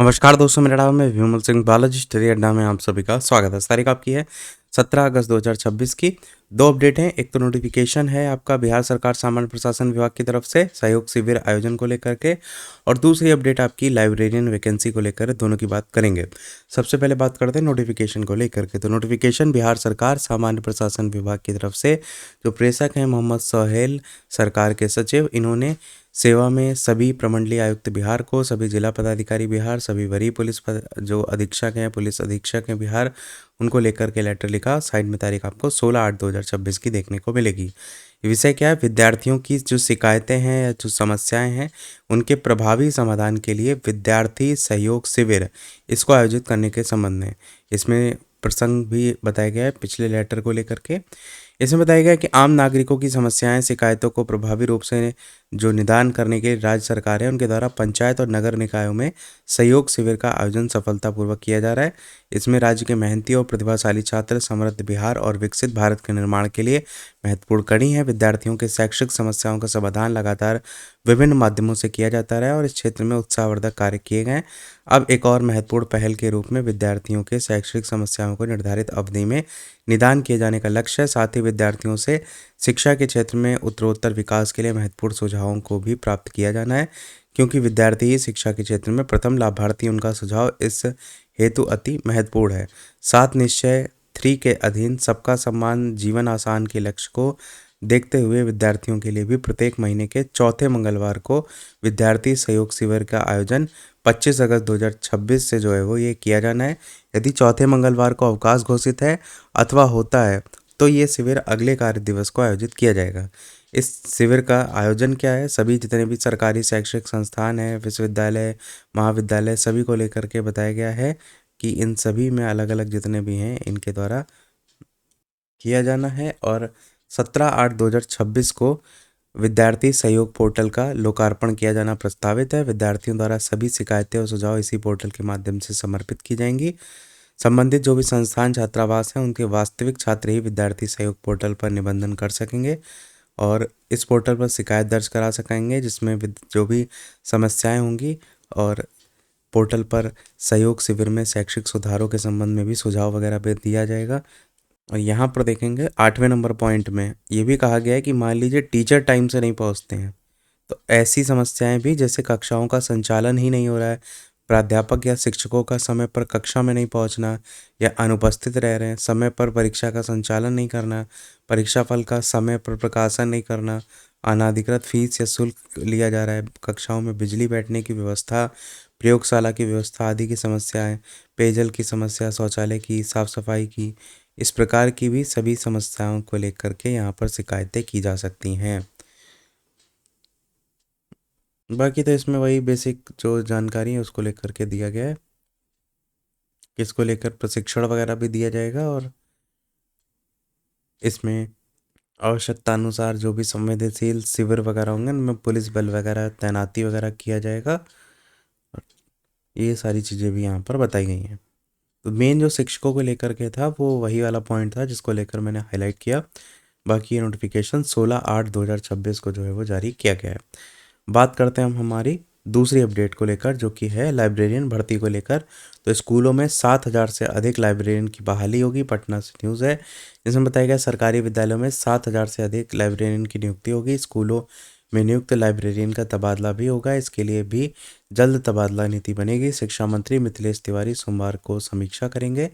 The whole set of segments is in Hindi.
नमस्कार दोस्तों, मेरा नाम है विमल सिंह बालाजी। स्टडी अड्डा में आप सभी का स्वागत है। तारीख आपकी है 17 अगस्त 2026 की। दो अपडेट हैं। एक तो नोटिफिकेशन है आपका बिहार सरकार सामान्य प्रशासन विभाग की तरफ से सहयोग शिविर आयोजन को लेकर के, और दूसरी अपडेट आपकी लाइब्रेरियन वैकेंसी को लेकर। दोनों की बात करेंगे। सबसे पहले बात करते हैं नोटिफिकेशन को लेकर के। तो नोटिफिकेशन बिहार सरकार सामान्य प्रशासन विभाग की तरफ से जो प्रेषक हैं मोहम्मद सोहेल, सरकार के सचिव, इन्होंने सेवा में सभी प्रमंडलीय आयुक्त बिहार को, सभी जिला पदाधिकारी बिहार, सभी वरीय जो अधीक्षक हैं, पुलिस अधीक्षक हैं बिहार, उनको लेकर के लेटर लिखा। साइड में तारीख आपको 16/8/2026 की देखने को मिलेगी। ये विषय क्या है? विद्यार्थियों की जो शिकायतें हैं या जो समस्याएं हैं, उनके प्रभावी समाधान के लिए विद्यार्थी सहयोग शिविर इसको आयोजित करने के संबंध में इसमें प्रसंग भी बताया गया है पिछले लेटर को लेकर के। इसमें बताया गया कि आम नागरिकों की समस्याएं, शिकायतों को प्रभावी रूप से जो निदान करने के लिए राज्य सरकार है उनके द्वारा पंचायत और नगर निकायों में सहयोग शिविर का आयोजन सफलतापूर्वक किया जा रहा है। इसमें राज्य के मेहनती और प्रतिभाशाली छात्र समृद्ध बिहार और विकसित भारत के निर्माण के लिए महत्वपूर्ण कड़ी है। विद्यार्थियों के शैक्षिक समस्याओं का समाधान लगातार विभिन्न माध्यमों से किया जाता रहा है और इस क्षेत्र में उत्साहवर्धक कार्य किए गए। अब एक और महत्वपूर्ण पहल के रूप में विद्यार्थियों के शैक्षिक समस्याओं को निर्धारित अवधि में निदान किए जाने का लक्ष्य है। साथ ही विद्यार्थियों से शिक्षा के क्षेत्र में उत्तरोत्तर विकास के लिए महत्वपूर्ण सुझावों को भी प्राप्त किया जाना है, क्योंकि विद्यार्थी ही शिक्षा के क्षेत्र में प्रथम लाभार्थी। उनका सुझाव इस हेतु अति महत्वपूर्ण है। 7 निश्चय 3 के अधीन सबका सम्मान जीवन आसान के लक्ष्य को देखते हुए विद्यार्थियों के लिए भी प्रत्येक महीने के चौथे मंगलवार को विद्यार्थी सहयोग शिविर का आयोजन 25 अगस्त 2026 से जो है वो ये किया जाना है। यदि चौथे मंगलवार को अवकाश घोषित है अथवा होता है तो ये शिविर अगले कार्य दिवस को आयोजित किया जाएगा। इस शिविर का आयोजन क्या है? सभी जितने भी सरकारी शैक्षिक संस्थान हैं, विश्वविद्यालय, महाविद्यालय, सभी को लेकर के बताया गया है कि इन सभी में अलग अलग जितने भी हैं इनके द्वारा किया जाना है। और 17/8/2026 को विद्यार्थी सहयोग पोर्टल का लोकार्पण किया जाना प्रस्तावित है। विद्यार्थियों द्वारा सभी शिकायतें और सुझाव इसी पोर्टल के माध्यम से समर्पित की जाएंगी। संबंधित जो भी संस्थान छात्रावास हैं उनके वास्तविक छात्र ही विद्यार्थी सहयोग पोर्टल पर निबंधन कर सकेंगे और इस पोर्टल पर शिकायत दर्ज करा सकेंगे, जिसमें जो भी समस्याएं होंगी। और पोर्टल पर सहयोग शिविर में शैक्षिक सुधारों के संबंध में भी सुझाव वगैरह भी दिया जाएगा। और यहाँ पर देखेंगे 8वें नंबर पॉइंट में ये भी कहा गया है कि मान लीजिए टीचर टाइम से नहीं पहुँचते हैं, तो ऐसी समस्याएं भी, जैसे कक्षाओं का संचालन ही नहीं हो रहा है, प्राध्यापक या शिक्षकों का समय पर कक्षा में नहीं पहुंचना या अनुपस्थित रह रहे हैं, समय पर परीक्षा का संचालन नहीं करना, परीक्षा फल का समय पर प्रकाशन नहीं करना, अनाधिकृत फीस या शुल्क लिया जा रहा है, कक्षाओं में बिजली बैठने की व्यवस्था, प्रयोगशाला की व्यवस्था आदि की समस्याएं, पेयजल की समस्या, शौचालय की साफ सफाई की, इस प्रकार की भी सभी समस्याओं को लेकर के यहाँ पर शिकायतें की जा सकती हैं। बाकी तो इसमें वही बेसिक जो जानकारी है उसको लेकर के दिया गया है, इसको लेकर प्रशिक्षण वगैरह भी दिया जाएगा और इसमें आवश्यकता अनुसार जो भी संवेदनशील शिविर वगैरह होंगे उनमें पुलिस बल वगैरह तैनाती वगैरह किया जाएगा। और ये सारी चीज़ें भी यहाँ पर बताई गई हैं। तो मेन जो शिक्षकों को लेकर के था वो वही वाला पॉइंट था जिसको लेकर मैंने हाईलाइट किया। बाकी ये नोटिफिकेशन 16/8/2026 को जो है वो जारी किया गया है। बात करते हैं हम हमारी दूसरी अपडेट को लेकर, जो कि है लाइब्रेरियन भर्ती को लेकर। तो स्कूलों में 7,000 से अधिक लाइब्रेरियन की बहाली होगी। पटना से न्यूज़ है, जिसमें बताया गया सरकारी विद्यालयों में 7,000 से अधिक लाइब्रेरियन की नियुक्ति होगी। स्कूलों में नियुक्त लाइब्रेरियन का तबादला भी होगा। इसके लिए भी जल्द तबादला नीति बनेगी। शिक्षा मंत्री मिथिलेश तिवारी सोमवार को समीक्षा करेंगे,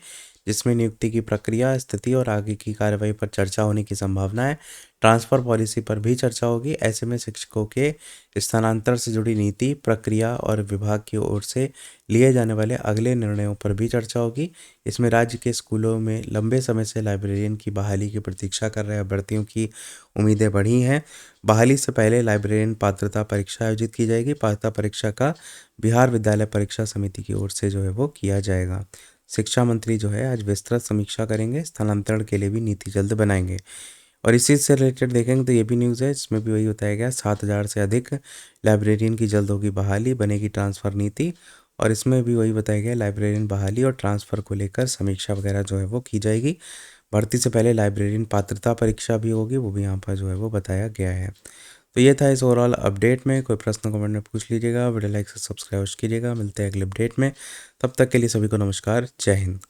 जिसमें नियुक्ति की प्रक्रिया, स्थिति और आगे की कार्रवाई पर चर्चा होने की संभावना है। ट्रांसफ़र पॉलिसी पर भी चर्चा होगी। ऐसे में शिक्षकों के स्थानांतरण से जुड़ी नीति, प्रक्रिया और विभाग की ओर से लिए जाने वाले अगले निर्णयों पर भी चर्चा होगी। इसमें राज्य के स्कूलों में लंबे समय से लाइब्रेरियन की बहाली की प्रतीक्षा कर रहे अभ्यर्थियों की उम्मीदें बढ़ी हैं। बहाली से पहले लाइब्रेरियन पात्रता परीक्षा आयोजित की जाएगी। पात्रता परीक्षा का बिहार विद्यालय परीक्षा समिति की ओर से जो है वो किया जाएगा। शिक्षा मंत्री जो है आज विस्तृत समीक्षा करेंगे। स्थानांतरण के लिए भी नीति जल्द बनाएंगे। और इसी से रिलेटेड देखेंगे तो ये भी न्यूज़ है, इसमें भी वही बताया गया 7,000 से अधिक लाइब्रेरियन की जल्द होगी बहाली, बनेगी ट्रांसफ़र नीति। और इसमें भी वही बताया गया लाइब्रेरियन बहाली और ट्रांसफ़र को लेकर समीक्षा वगैरह जो है वो की जाएगी। भर्ती से पहले लाइब्रेरियन पात्रता परीक्षा भी होगी, वो भी यहाँ पर जो है वो बताया गया है। तो ये था इस ओवरऑल अपडेट में। कोई प्रश्न कमेंट में पूछ लीजिएगा, वीडियो लाइक से सब्सक्राइब कीजिएगा। मिलते हैं अगले अपडेट में, तब तक के लिए सभी को नमस्कार, जय हिंद।